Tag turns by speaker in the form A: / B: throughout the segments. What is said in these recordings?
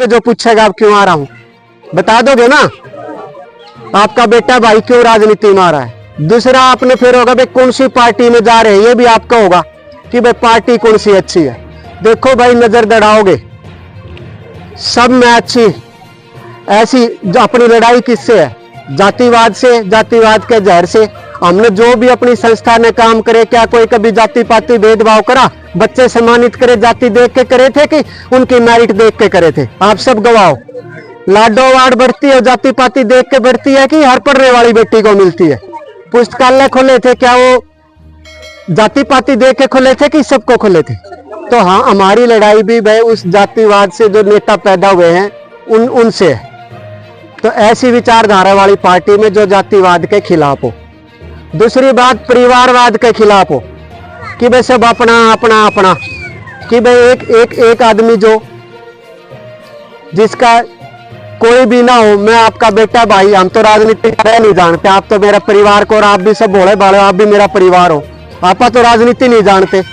A: जो पूछेगा आप क्यों आ रहा हूँ, बता दोगे ना। आपका बेटा भाई क्यों राजनीति में आ रहा है। दूसरा आपने फिर होगा भाई कौन सी पार्टी में जा रहे हैं, ये भी आपका होगा कि भाई पार्टी कौन सी अच्छी है। देखो भाई नजर दौड़ाओगे सब में अच्छी ऐसी अपनी लड़ाई किससे है, जातिवाद से, जातिवाद के जहर से। हमने जो भी अपनी संस्था ने काम करे, क्या कोई कभी जाति पाति भेदभाव करा, बच्चे सम्मानित करे जाति देख के करे थे कि उनकी मेरिट देख के करे थे। आप सब गवाओ, लाडो वार्ड बढ़ती है जाति पाति देख के बढ़ती है कि हर पढ़ने वाली बेटी को मिलती है। पुस्तकालय खोले थे क्या वो जाति पाति देख के खोले थे कि सबको खोले थे। तो हाँ, हमारी लड़ाई भी भाई उस जातिवाद से जो नेता पैदा हुए हैं उनसे है। तो ऐसी विचारधारा वाली पार्टी में जो जातिवाद के खिलाफ हो। दूसरी बात परिवारवाद के खिलाफ हो कि भाई सब अपना अपना अपना, कि भाई एक आदमी जो जिसका कोई भी ना हो, मैं आपका बेटा भाई, हम तो राजनीति का नहीं जानते, आप तो मेरा परिवार को, और आप भी सब भोले भाले, आप भी मेरा परिवार हो, आप तो राजनीति नहीं जानते।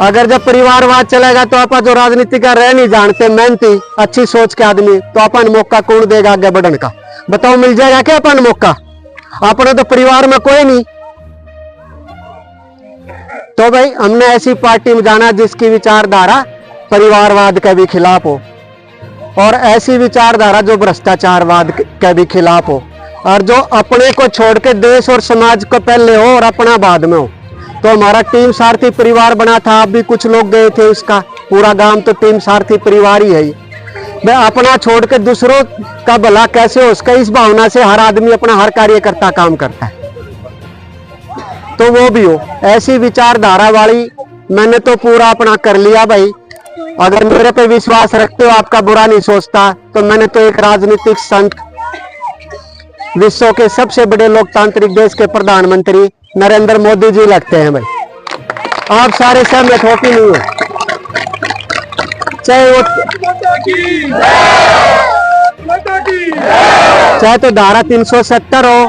A: अगर जब परिवारवाद चलेगा तो आप जो राजनीति का रह नहीं जानते, मेहनती अच्छी सोच के आदमी, तो अपन मौका कौन देगा आगे बढ़ने का, बताओ मिल जाएगा क्या अपन मौका। अपने तो परिवार में कोई नहीं। तो भाई हमने ऐसी पार्टी में जाना जिसकी विचारधारा परिवारवाद के भी खिलाफ हो, और ऐसी विचारधारा जो भ्रष्टाचारवाद के भी खिलाफ हो, और जो अपने को छोड़ के देश और समाज को पहले हो और अपना बाद में हो। तो हमारा टीम सारथी परिवार बना था, आप भी कुछ लोग गए थे, उसका पूरा गांव तो टीम सारथी परिवार ही है। भाई अपना छोड़ के दूसरों का भला कैसे हो उसका, इस भावना से हर आदमी अपना हर कार्यकर्ता काम करता है। तो वो भी हो ऐसी विचारधारा वाली, मैंने तो पूरा अपना कर लिया भाई। अगर मेरे पे विश्वास रखते हो, आपका बुरा नहीं सोचता, तो मैंने तो एक राजनीतिक संत, विश्व के सबसे बड़े लोकतांत्रिक देश के प्रधानमंत्री नरेंद्र मोदी जी लगते हैं भाई। आप सारे सहमत हो कि नहीं हो? चाहे तो धारा 370 हो,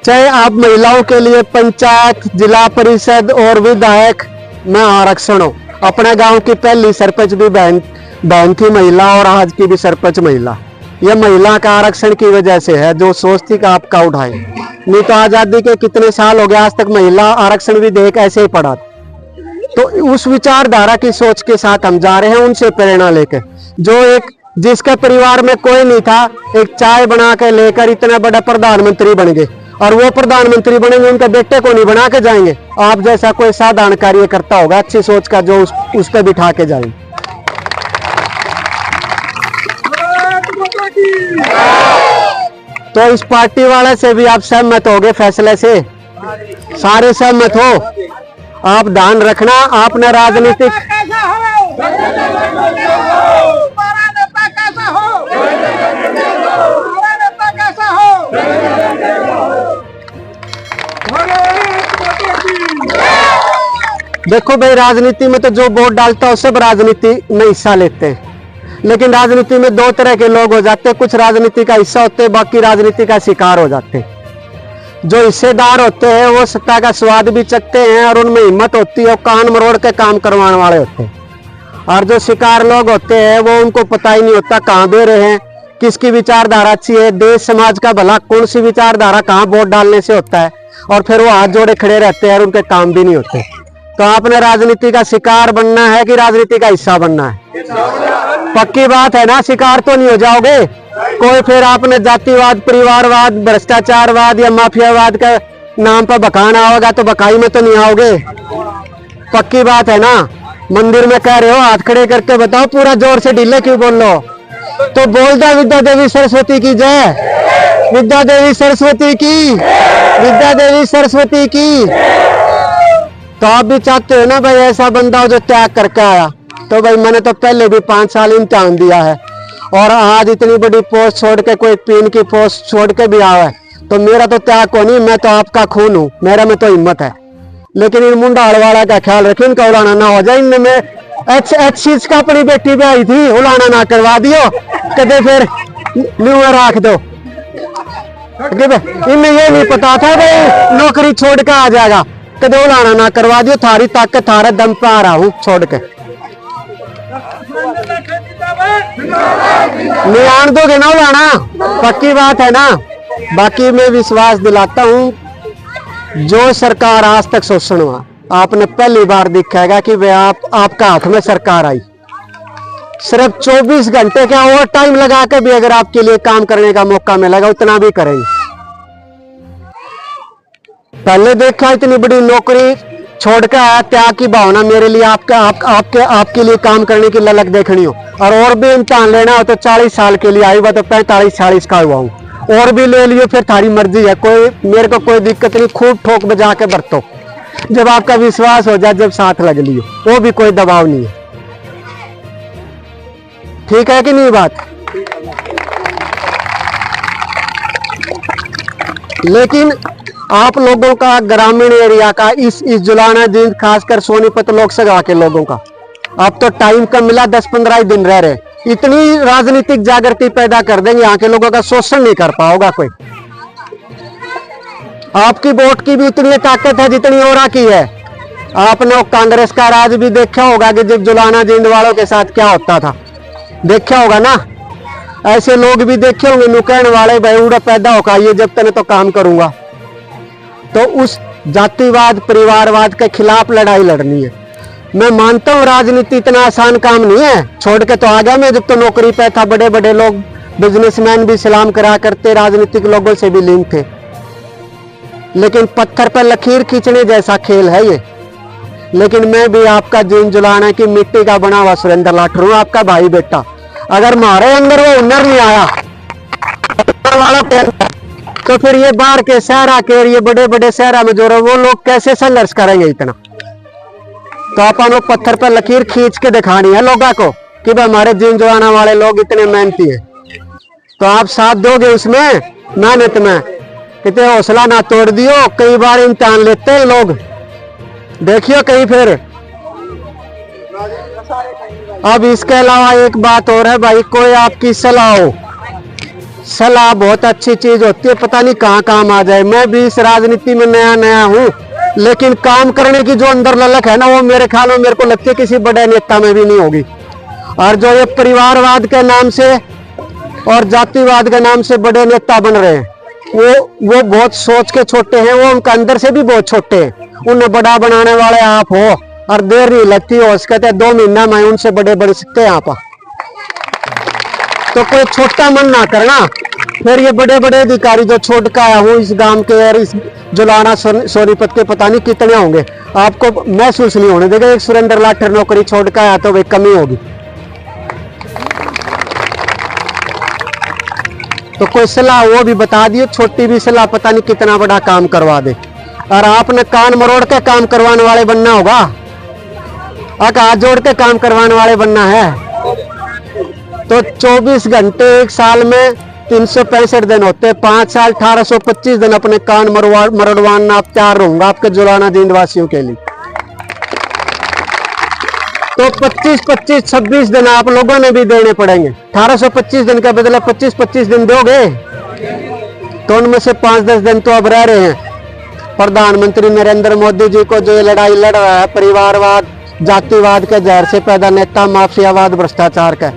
A: चाहे आप महिलाओं के लिए पंचायत, जिला परिषद और विधायक में आरक्षण हो। अपने गांव की पहली सरपंच भी बहन थी महिला, और आज की भी सरपंच महिला। यह महिला का आरक्षण की वजह से है, जो सोचती का आपका उठाए। नहीं तो आजादी के कितने साल हो गए, आज तक महिला आरक्षण भी देख ऐसे ही पड़ा। तो उस विचारधारा की सोच के साथ हम जा रहे हैं, उनसे प्रेरणा लेकर। जो एक जिसके परिवार में कोई नहीं था, एक चाय बना के लेकर इतना बड़ा प्रधानमंत्री बन गए, और वो प्रधानमंत्री बनेंगे उनके बेटे को नहीं बना के जाएंगे। आप जैसा कोई साधारण कार्यकर्ता होगा अच्छी सोच का, जो उस पर बिठा के जाएंगे। तो इस पार्टी वाले से भी आप सहमत हो गए फैसले से, सारे सहमत हो। आप ध्यान रखना, आपने राजनीतिक देखो भाई, राजनीति में तो जो वोट डालता है सब राजनीति में हिस्सा लेते हैं, लेकिन राजनीति में दो तरह के लोग हो जाते हैं। कुछ राजनीति का हिस्सा होते हैं, बाकी राजनीति का शिकार हो जाते हैं। जो हिस्सेदार होते हैं वो सत्ता का स्वाद भी चखते हैं, और उनमें हिम्मत होती है, कान मरोड़ के काम करवाने वाले होते हैं। और जो शिकार लोग होते हैं वो उनको पता ही नहीं होता कहाँ दे रहे हैं, किसकी विचारधारा अच्छी है, देश समाज का भला कौन सी विचारधारा कहाँ वोट डालने से होता है, और फिर वो हाथ जोड़े खड़े रहते हैं और उनके काम भी नहीं होते। तो आपने राजनीति का शिकार बनना है कि राजनीति का हिस्सा बनना है? पक्की बात है ना, शिकार तो नहीं हो जाओगे कोई। फिर आपने जातिवाद, परिवारवाद, भ्रष्टाचारवाद या माफियावाद के नाम पर बकाना होगा तो बकाई में तो नहीं आओगे। पक्की बात है ना। मंदिर में कह रहे हो, हाथ खड़े करके बताओ, पूरा जोर से ढीले क्यों बोल लो? तो बोल दो विद्या देवी सरस्वती की जय, विद्या देवी सरस्वती की, विद्या देवी सरस्वती की। तो आप भी चाहते हो ना भाई ऐसा बंदा हो जो त्याग करके आया। तो भाई मैंने तो पहले भी 5 साल इम्तिहान दिया है, और आज इतनी बड़ी पोस्ट छोड़ के, कोई पीन की पोस्ट छोड़ के भी आया है। तो मेरा तो त्याग को नहीं, मैं तो आपका खून हूँ, मेरा में तो हिम्मत है। लेकिन इन मुंडा हड़वाड़ा का ख्याल रखें, इनका उलाना ना हो जाए। इनमें एच का अपनी बेटी भी आई थी, उलाना ना करवा दियो कदे, फिर न्यू रख दो। इनमें ये नहीं पता था भाई नौकरी छोड़ के आ जाएगा, कदे उड़ाना ना करवा दियो, थारी ताकत थारे दम पे आ रहा हूँ छोड़ के। नहीं आन दोगे ना उड़ाना, पक्की बात है ना। बाकी मैं विश्वास दिलाता हूँ, जो सरकार आज तक शोषण हुआ, आपने पहली बार दिखाएगा कि वे आपका हाथ में सरकार आई। सिर्फ 24 घंटे का और टाइम लगा के भी अगर आपके लिए काम करने का मौका मिलेगा, उतना भी करेंगे। पहले देखा इतनी बड़ी नौकरी छोड़ के आया, त्याग की भावना, मेरे लिए आपके लिए काम करने की ललक देखनी हो, और भी इम्तिहान लेना हो तो 40 साल के लिए आई हुआ तो 45-40 का हुआ हूँ, और भी ले लियो, फिर थारी मर्जी है, कोई मेरे को कोई दिक्कत नहीं। खूब ठोक बजा के बरतो, जब आपका विश्वास हो जाए, जब साथ लग लियो, वो भी कोई दबाव नहीं है। ठीक है कि नहीं बात? लेकिन आप लोगों का, ग्रामीण एरिया का, इस जुलाना जींद, खासकर सोनीपत लोकसभा के लोगों का, अब तो टाइम कम मिला, 10-15 दिन रह रहे, इतनी राजनीतिक जागृति पैदा कर देंगे, यहाँ के लोगों का शोषण नहीं कर पाओगा कोई। आपकी वोट की भी इतनी ताकत है जितनी और की है। आपने कांग्रेस का राज भी देखा होगा कि जब जुलाना जींद वालों के साथ क्या होता था, देखा होगा ना। ऐसे लोग भी देखे होंगे नुकैन वाले, भाई उड़ा पैदा होगा ये जब तक तो काम करूंगा। तो उस जातिवाद, परिवारवाद के खिलाफ लड़ाई लड़नी है। मैं मानता हूँ राजनीति इतना आसान काम नहीं है, छोड़ के तो आ गया मैं जब तो नौकरी पे था। बड़े बड़े लोग, बिजनेसमैन भी सलाम करा करते, राजनीतिक लोगों से भी लिंक थे, लेकिन पत्थर पर लकीर खींचने जैसा खेल है ये। लेकिन मैं भी आपका जीन जुलाना की मिट्टी का बना हुआ सुरेंद्र लाठर हूँ, आपका भाई बेटा। अगर हमारे अंदर वो हुनर नहीं आया तो फिर ये बाहर के शहर के, ये बड़े बड़े शहर में जो रहे, वो लोग कैसे संघर्ष करेंगे इतना। तो अपन लोग पत्थर पर लकीर खींच के दिखानी है लोगों को कि भाई हमारे जीन जुलाना वाले लोग इतने मेहनती है। तो आप साथ दोगे उसमें, मेहनत में। कितने हौसला ना तोड़ दियो, कई बार इम्तिहान लेते हैं लोग, देखियो कहीं फिर। अब इसके अलावा एक बात और है भाई, कोई आपकी सलाह हो, सलाह बहुत अच्छी चीज होती है, पता नहीं कहाँ काम आ जाए। मैं भी इस राजनीति में नया नया हूँ, लेकिन काम करने की जो अंदर ललक है ना, वो मेरे ख्याल में, मेरे को लगती है किसी बड़े नेता में भी नहीं होगी। और जो ये परिवारवाद के नाम से और जातिवाद के नाम से बड़े नेता बन रहे हैं, वो बहुत सोच के छोटे हैं, वो उनका अंदर से भी बहुत छोटे हैं। उन्हें बड़ा बनाने वाले आप हो, और देर नहीं लगती हो, कहते 2 महीना में उनसे बड़े बन सकते हैं आप। तो कोई छोटा मन ना करना। फिर ये बड़े बड़े अधिकारी जो छोड़ के आया हूँ इस गांव के, और इस जुलाना सोनीपत के पता नहीं कितने होंगे, आपको महसूस नहीं होने देगा। एक सुरेंद्र लाठर नौकरी छोड़ के आया तो वे कमी होगी। तो कोई सलाह वो भी बता दियो, छोटी भी सलाह पता नहीं कितना बड़ा काम करवा दे। और आपने कान मरोड़ के काम करवाने वाले बनना होगा, हाथ जोड़ के काम करवाने वाले बनना है। तो 24 घंटे एक साल में 365 दिन होते हैं, 5 साल 1825 दिन अपने कान मरोड़वाना आप तैयार रहूंगा आपके जुलाना जींद वासियों के लिए। तो 25-26 दिन आप लोगों ने भी देने पड़ेंगे। 1825 दिन के बदले 25-25 दिन दोगे, तो उनमें से 5-10 दिन तो अब रह रहे हैं। प्रधानमंत्री नरेंद्र मोदी जी को जो ये लड़ाई लड़ रहा है परिवारवाद, जातिवाद के जहर से पैदा नेता, माफियावाद, भ्रष्टाचार का,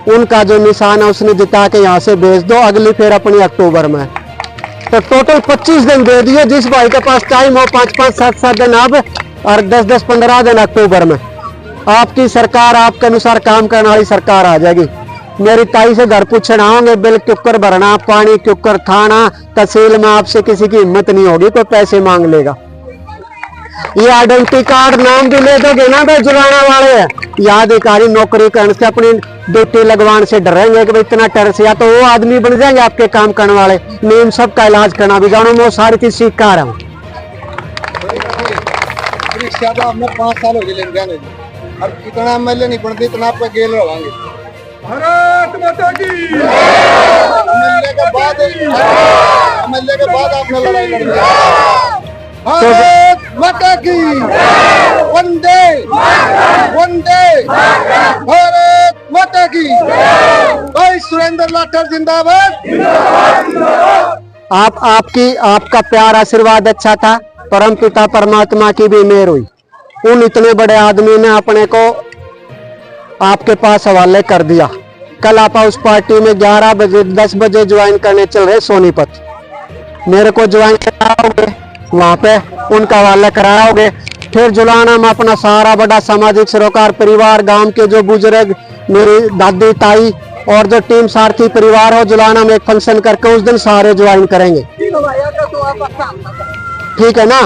A: उनका जो निशान है उसने जिता के यहाँ से भेज दो। अगली फिर अपनी अक्टूबर में, तो टोटल 25 दिन दे दिए। जिस भाई के पास टाइम हो 5-5, 7-7 दिन अब, और 10-10, 15 दिन अक्टूबर में आपकी सरकार, आपके अनुसार काम करने वाली सरकार आ जाएगी। मेरी ताई से घर पूछना होंगे, बिल क्यों भरना, पानी क्यों खाना, तहसील में आपसे किसी की हिम्मत नहीं होगी, कोई पैसे मांग लेगा। ये आइडेंटिटी कार्ड नाम भी ले दोगे ना भाई जुलाना वाले है, या अधिकारी नौकरी करने से, अपनी ड्यूटी लगवाने से डरेंगे कि भाई इतना टर से, या तो वो आदमी बन जाएंगे आपके काम करने वाले। नीम सबका इलाज करना भी जानो, मैं सारी चीज सीख कर रहा हूँ।
B: 5 साल हो गए, अब कितना एमएलए नहीं बनते, इतना आपका गेल रहेंगे। भारत माता की। एमएलए के बाद आपने लड़ाई लड़ी। भारत माता की। वंदे वंदे भारत माता की। भाई सुरेंद्र लाठर जिंदाबाद।
A: आपका प्यार आशीर्वाद अच्छा था, परम पिता परमात्मा की भी मेहर हुई। उन इतने बड़े आदमी ने अपने को आपके पास हवाले कर दिया। कल आप उस पार्टी में 11 बजे 10 बजे ज्वाइन करने चल रहे सोनीपत, मेरे को ज्वाइन कराओगे, वहां पे उनका हवाला कराओगे। फिर जुलाना में अपना सारा बड़ा सामाजिक सरोकार परिवार, गांव के जो बुजुर्ग, मेरी दादी ताई और जो टीम सारथी परिवार हो, जुलाना में एक फंक्शन करके उस दिन सारे ज्वाइन करेंगे, ठीक है ना।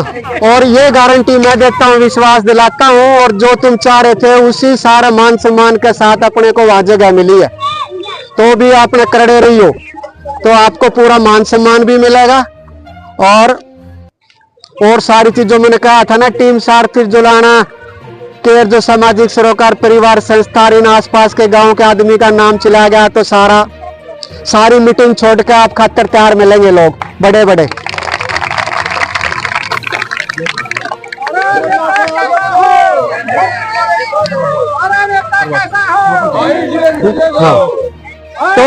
A: और ये गारंटी मैं देता हूँ, विश्वास दिलाता हूँ, और जो तुम चाह रहे थे उसी सारा मान सम्मान के साथ अपने को वहां जगह मिली है। तो भी आपने करड़े रही हो तो आपको पूरा मान सम्मान भी मिलेगा। और सारी चीजों मैंने कहा था ना, टीम सारथी जुलाना के जो सामाजिक सरोकार परिवार संस्था, इन आसपास के गांव के आदमी का नाम चला गया तो सारी मीटिंग छोड़ के आप खातर तैयार मिलेंगे लोग बड़े बड़े। हाँ। तो